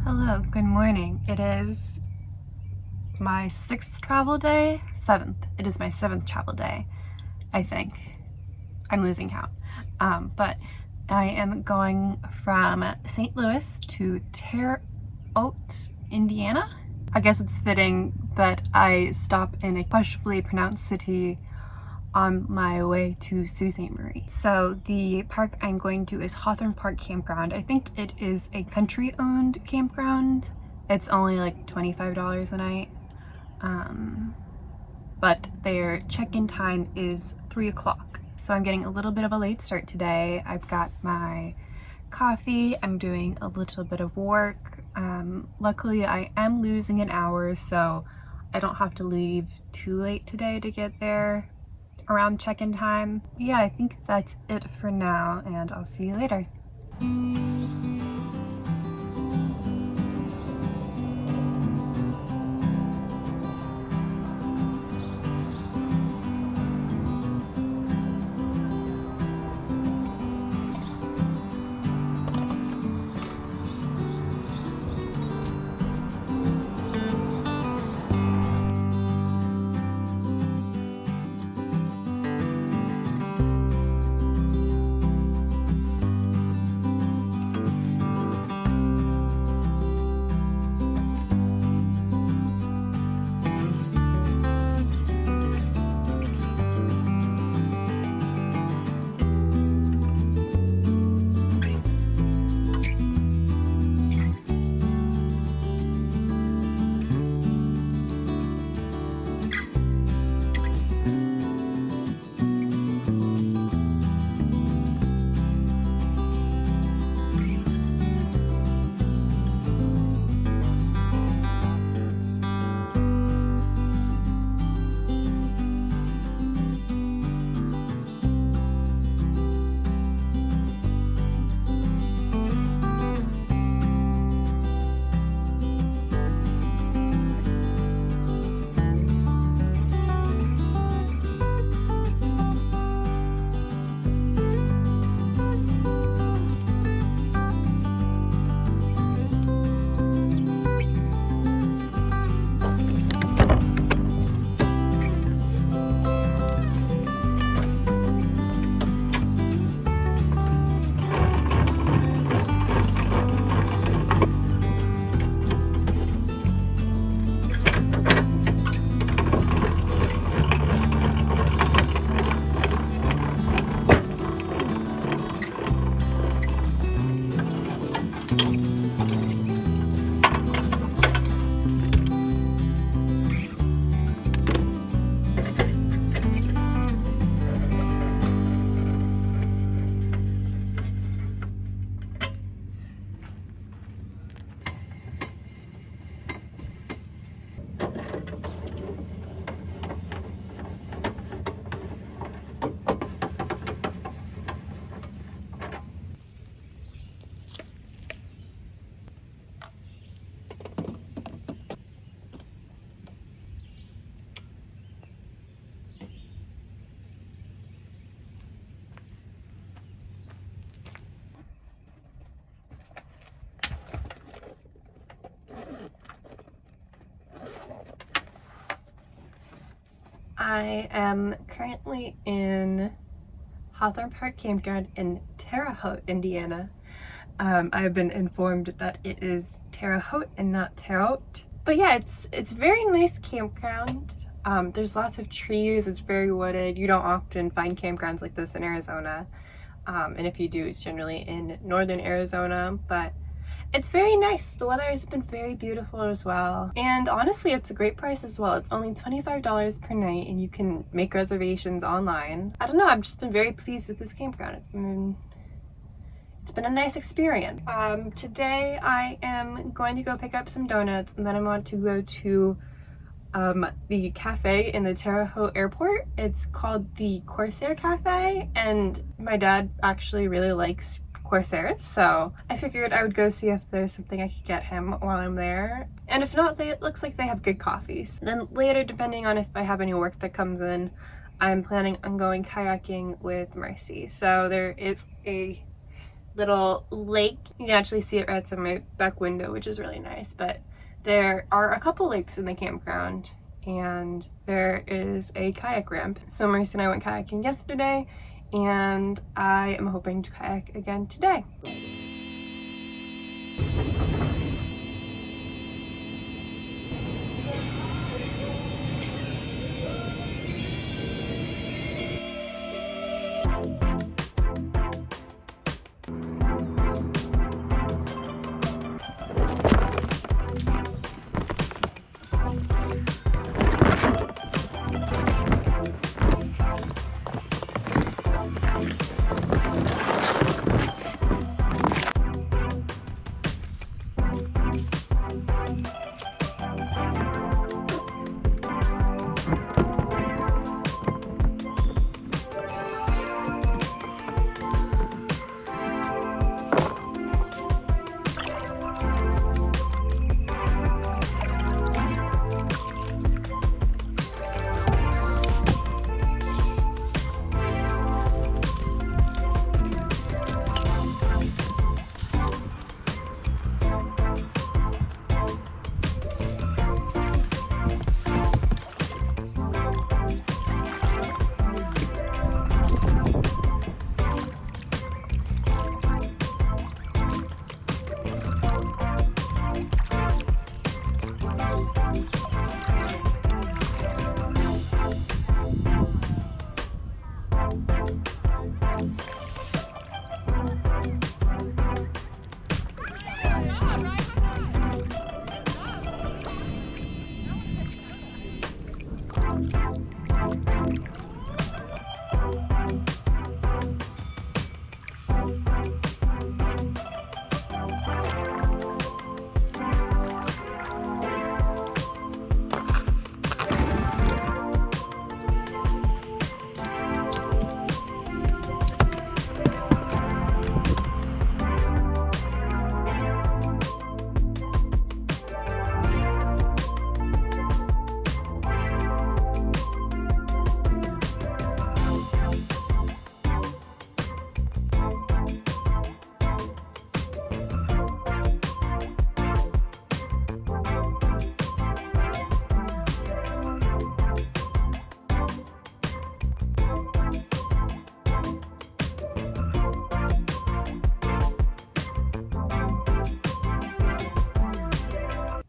Hello, good morning. It is my sixth travel day, seventh. It is my seventh travel day, I think. I'm losing count. But I am going from St. Louis to Terre Haute, Indiana. I guess it's fitting that I stop in a questionably pronounced city on my way to Sault Ste. Marie. So the park I'm going to is Hawthorne Park Campground. I think it is a country-owned campground. It's only like $25 a night. But their check-in time is 3 o'clock. So I'm getting a little bit of a late start today. I've got my coffee, I'm doing a little bit of work. Luckily I am losing an hour, so I don't have to leave too late today to get there around check-in time. Yeah, I think that's it for now, and I'll see you later. I am currently in Hawthorne Park Campground in Terre Haute, Indiana. I've been informed that it is Terre Haute and not Terre Haute. But yeah, it's a very nice campground. There's lots of trees, it's very wooded. You don't often find campgrounds like this in Arizona. And if you do, it's generally in northern Arizona, but it's very nice. The weather has been very beautiful as well. And honestly, it's a great price as well. It's only $25 per night and you can make reservations online. I don't know, I've just been very pleased with this campground. It's been a nice experience. Today I am going to go pick up some donuts and then I want to go to the cafe in the Terre Haute airport. It's called the Corsair Cafe and my dad actually really likes Corsairs, so I figured I would go see if there's something I could get him while I'm there. And if not, it looks like they have good coffees. And then later, depending on if I have any work that comes in, I'm planning on going kayaking with Mercy. So there is a little lake. You can actually see it right outside my back window, which is really nice. But there are a couple lakes in the campground, and there is a kayak ramp. So Maurice and I went kayaking yesterday, and I am hoping to kayak again today.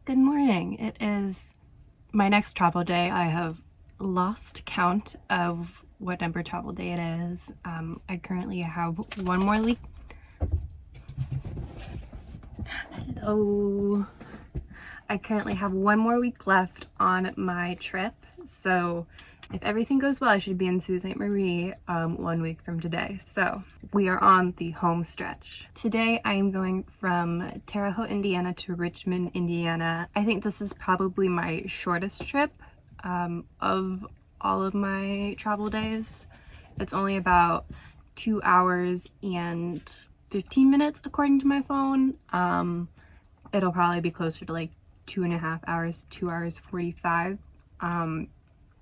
Good morning. It is my next travel day. I have lost count of what number travel day it is. I currently have one more week. Hello. I currently have one more week left on my trip. So if everything goes well, I should be in Sault Ste. Marie 1 week from today. So we are on the home stretch. Today I am going from Terre Haute, Indiana to Richmond, Indiana. I think this is probably my shortest trip of all of my travel days. It's only about 2 hours and 15 minutes according to my phone. It'll probably be closer to like 2.5 hours, 2 hours 45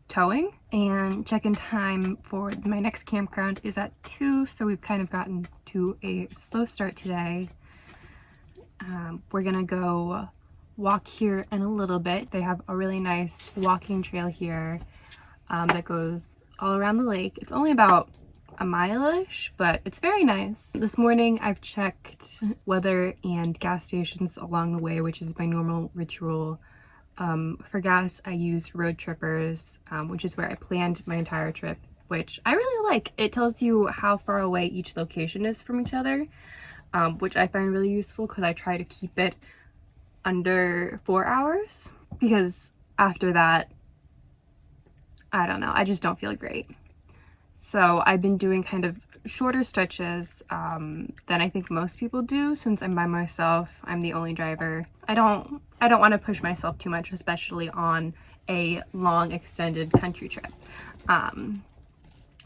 towing. And check-in time for my next campground is at 2, so we've kind of gotten to a slow start today. We're gonna go walk here in a little bit. They have a really nice walking trail here that goes all around the lake. It's only about a mile-ish, but it's very nice. This morning I've checked weather and gas stations along the way, which is my normal ritual. For gas, I use Road Trippers, which is where I planned my entire trip, which I really like. It tells you how far away each location is from each other, which I find really useful because I try to keep it under 4 hours, because after that, I don't know, I just don't feel great. So I've been doing kind of shorter stretches than I think most people do, since I'm by myself. I'm the only driver. I don't want to push myself too much, especially on a long extended country trip.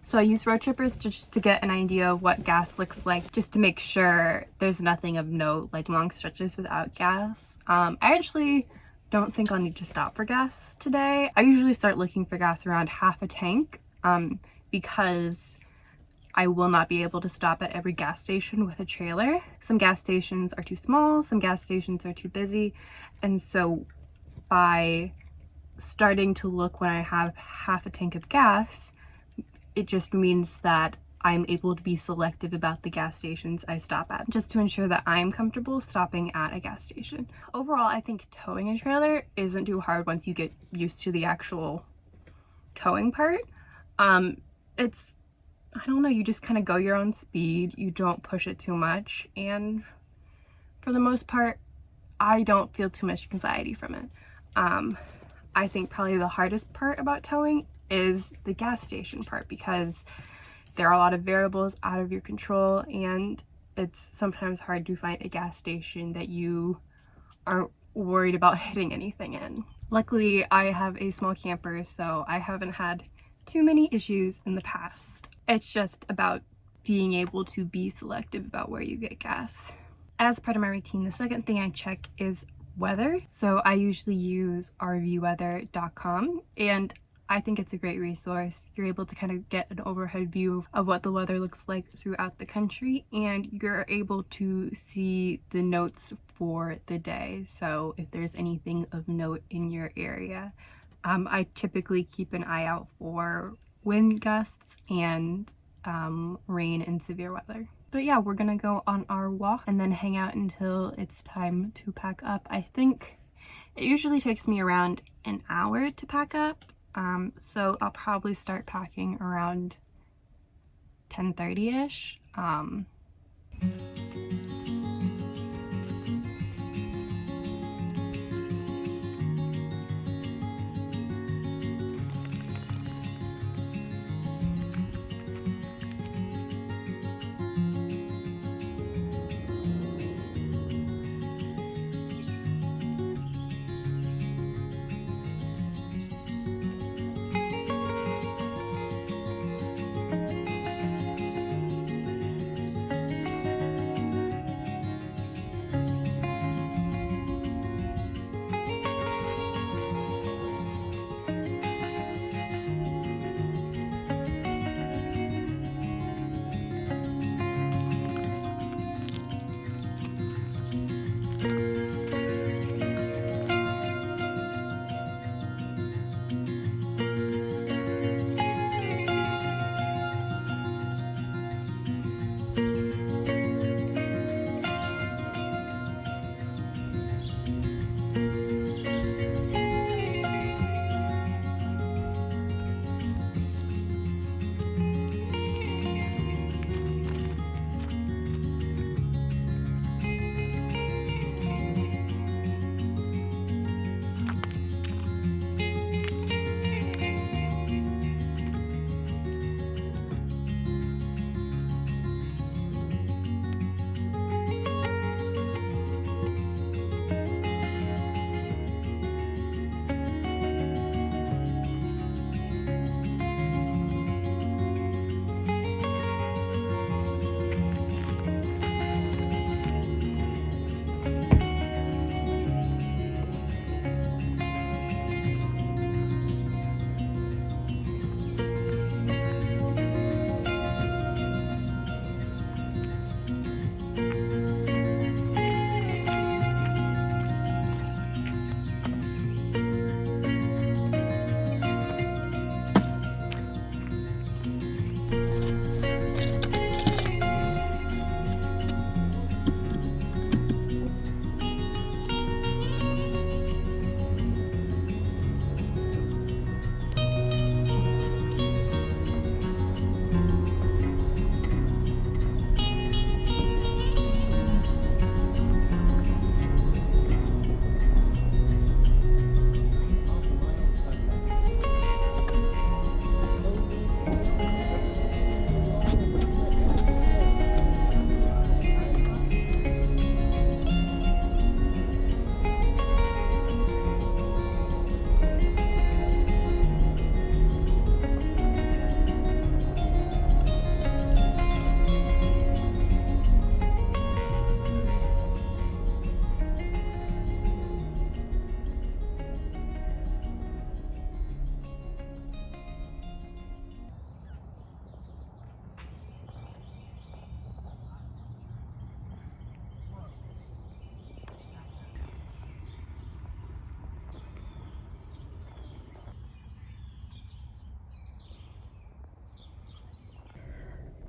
So I use Road Trippers just to get an idea of what gas looks like, just to make sure there's nothing of note, like long stretches without gas. I actually don't think I'll need to stop for gas today. I usually start looking for gas around half a tank, because I will not be able to stop at every gas station with a trailer. Some gas stations are too small, some gas stations are too busy, and so by starting to look when I have half a tank of gas, it just means that I'm able to be selective about the gas stations I stop at, just to ensure that I'm comfortable stopping at a gas station. Overall, I think towing a trailer isn't too hard once you get used to the actual towing part. It's, I don't know, you just kind of go your own speed, you don't push it too much, and for the most part, I don't feel too much anxiety from it. I think probably the hardest part about towing is the gas station part, because there are a lot of variables out of your control, and it's sometimes hard to find a gas station that you aren't worried about hitting anything in. Luckily, I have a small camper, so I haven't had too many issues in the past. It's just about being able to be selective about where you get gas. As part of my routine, the second thing I check is weather. So I usually use rvweather.com, and I think it's a great resource. You're able to kind of get an overhead view of what the weather looks like throughout the country, and you're able to see the notes for the day. So if there's anything of note in your area, I typically keep an eye out for wind gusts and rain and severe weather. But yeah, we're gonna go on our walk and then hang out until it's time to pack up. I think it usually takes me around an hour to pack up. So I'll probably start packing around 10:30-ish.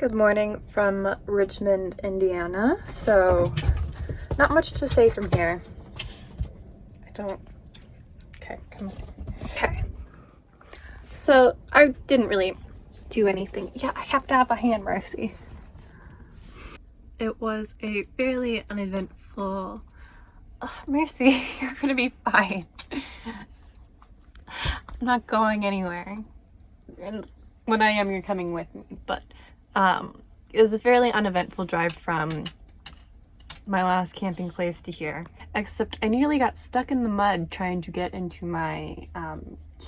Good morning from Richmond, Indiana. So, not much to say from here. Okay, come on. Okay. So, I didn't really do anything. Yeah, I have to have a hand, Mercy. It was a fairly uneventful... Mercy, you're gonna be fine. I'm not going anywhere. And when I am, you're coming with me. But, it was a fairly uneventful drive from my last camping place to here, except I nearly got stuck in the mud trying to get into my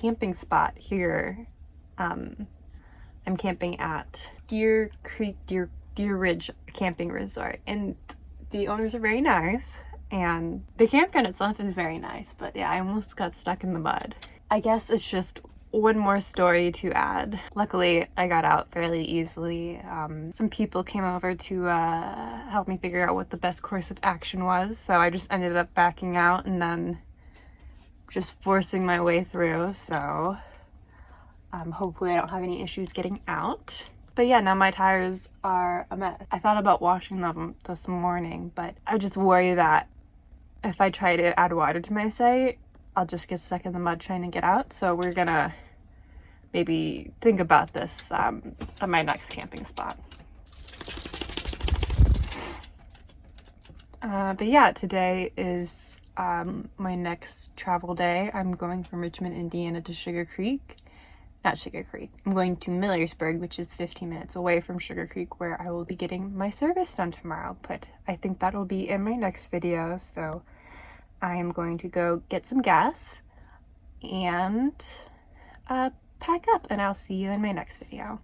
camping spot here. I'm camping at Deer Ridge Camping Resort, and the owners are very nice and the campground itself is very nice, but yeah, I almost got stuck in the mud. I guess it's just one more story to add. Luckily, I got out fairly easily. Some people came over to help me figure out what the best course of action was, so I just ended up backing out and then just forcing my way through, so hopefully I don't have any issues getting out. But yeah, now my tires are a mess. I thought about washing them this morning, but I just worry that if I try to add water to my site, I'll just get stuck in the mud trying to get out. So we're gonna maybe think about this at my next camping spot. But yeah, today is my next travel day. I'm going from Richmond, Indiana to Sugar Creek. Not Sugar Creek. I'm going to Millersburg, which is 15 minutes away from Sugar Creek, where I will be getting my service done tomorrow. But I think that will be in my next video, so I am going to go get some gas and pack up, and I'll see you in my next video.